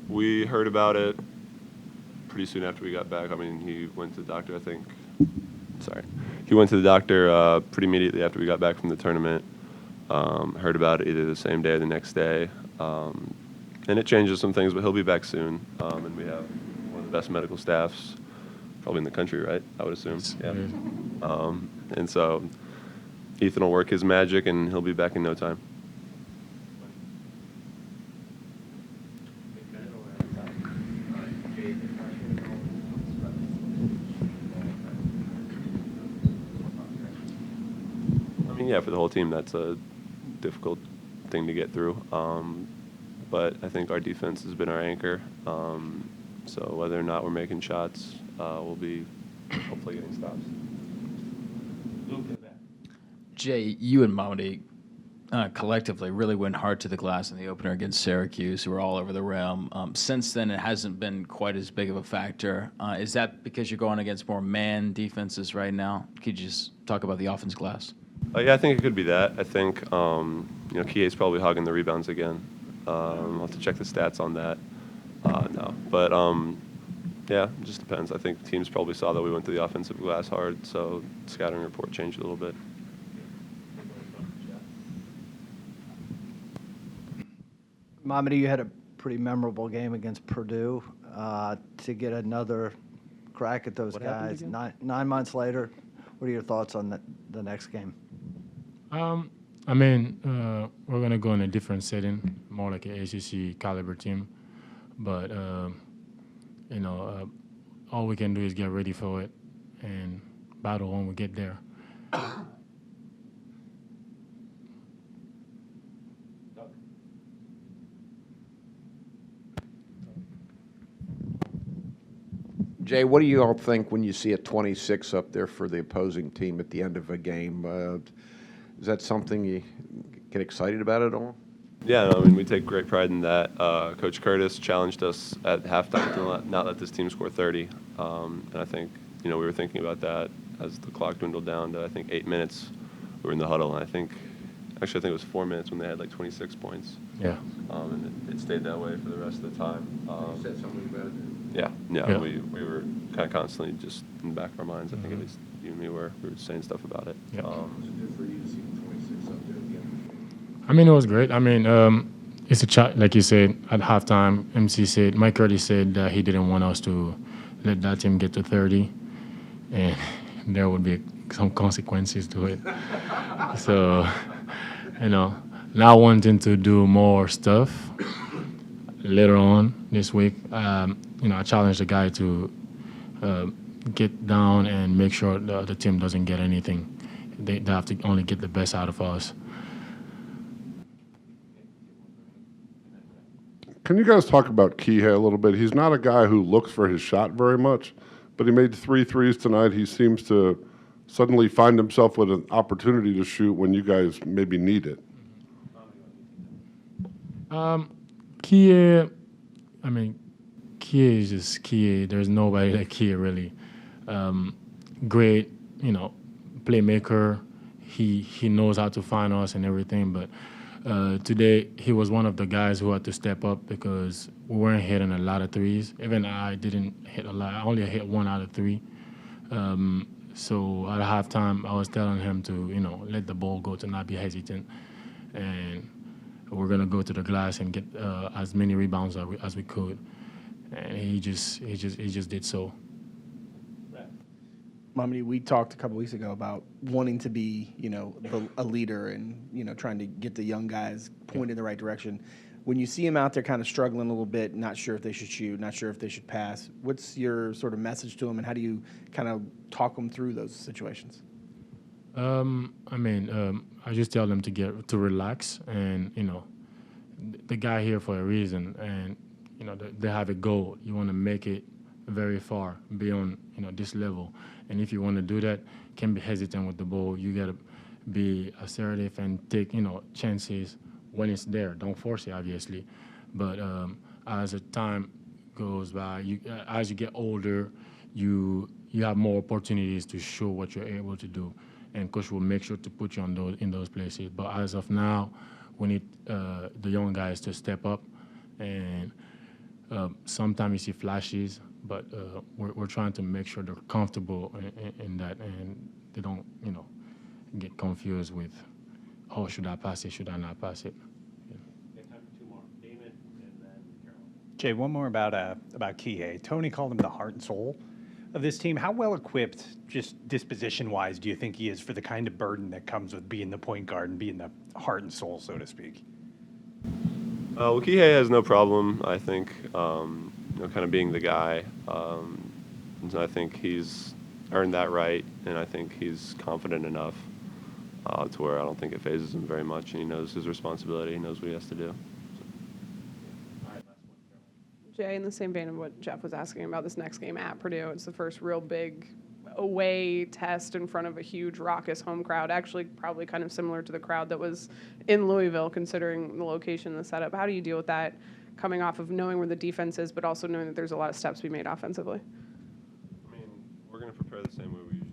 We heard about it pretty soon after we got back. I mean, he went to the doctor, I think. Sorry. He went to the doctor pretty immediately after we got back from the tournament. Heard about it either the same day or the next day. And it changes some things, but he'll be back soon. And we have one of the best medical staffs probably in the country, right? I would assume. Yeah. And so Ethan will work his magic, and he'll be back in no time. I mean, yeah, for the whole team, that's a difficult thing to get through. But I think our defense has been our anchor. So whether or not we're making shots, we'll be hopefully getting stops. Jay, you and Mamadi collectively really went hard to the glass in the opener against Syracuse, who were all over the rim. Since then, it hasn't been quite as big of a factor. Is that because you're going against more man defenses right now? Could you just talk about the offense glass? Yeah, I think it could be that. I think Kihei's probably hogging the rebounds again. I'll have to check the stats on that. No, but yeah, it just depends. I think teams probably saw that we went to the offensive glass hard, so scouting report changed a little bit. Mamadi, you had a pretty memorable game against Purdue. To get another crack at those guys 9 months later, what are your thoughts on the next game? I mean, we're going to go in a different setting, more like an ACC caliber team. But, all we can do is get ready for it and battle when we get there. Jay, what do you all think when you see a 26 up there for the opposing team at the end of a game? Is that something you get excited about at all? Yeah, no, I mean, we take great pride in that. Coach Curtis challenged us at halftime to not let this team score 30. And I think, we were thinking about that as the clock dwindled down to, I think, 8 minutes. We were in the huddle, and I think it was 4 minutes when they had like 26 points. Yeah. And it stayed that way for the rest of the time. You said something about it? Yeah. We were kind of constantly just in the back of our minds. I think at least you and me were saying stuff about it. Yeah. Was it good for you to see the 26 up there at the end? I mean, it was great. I mean, it's a chat, like you said, at halftime, Mike Curtis said that he didn't want us to let that team get to 30, and there would be some consequences to it. So, not wanting to do more stuff later on this week, I challenged the guy to get down and make sure the team doesn't get anything. They have to only get the best out of us. Can you guys talk about Kihei a little bit? He's not a guy who looks for his shot very much, but he made 3 threes tonight. He seems to suddenly find himself with an opportunity to shoot when you guys maybe need it. Kihei is just Kihei. There's nobody like Kihei, really. Great, playmaker. He knows how to find us and everything, but today, he was one of the guys who had to step up because we weren't hitting a lot of threes. Even I didn't hit a lot. I only hit 1 out of 3. So at halftime, I was telling him to, let the ball go, to not be hesitant. And we're going to go to the glass and get as many rebounds as we could. And he just did so. Mamadi, we talked a couple weeks ago about wanting to be, a leader and, trying to get the young guys pointed in the right direction. When you see him out there kind of struggling a little bit, not sure if they should shoot, not sure if they should pass, what's your sort of message to him, and how do you kind of talk him through those situations? I just tell them to relax, and, the guy here for a reason, and, they have a goal. You want to make it very far beyond, this level. And if you want to do that, can't be hesitant with the ball. You got to be assertive and take, chances when it's there. Don't force it, obviously. But as the time goes by, as you get older, you have more opportunities to show what you're able to do. And coach will make sure to put you in those places. But as of now, we need the young guys to step up and Sometimes you see flashes, but we're trying to make sure they're comfortable in that, and they don't, get confused with, oh, should I pass it? Should I not pass it? Jay, one more about Kihei. Tony called him the heart and soul of this team. How well equipped, just disposition-wise, do you think he is for the kind of burden that comes with being the point guard and being the heart and soul, so to speak? Well, Kihei has no problem, I think, kind of being the guy. And I think he's earned that right, and I think he's confident enough to where I don't think it phases him very much, and he knows his responsibility, he knows what he has to do. Jay, in the same vein of what Jeff was asking about this next game at Purdue, it's the first real big away test in front of a huge raucous home crowd, actually probably kind of similar to the crowd that was in Louisville, considering the location and the setup. How do you deal with that coming off of knowing where the defense is, but also knowing that there's a lot of steps to be made offensively? I mean, we're going to prepare the same way we usually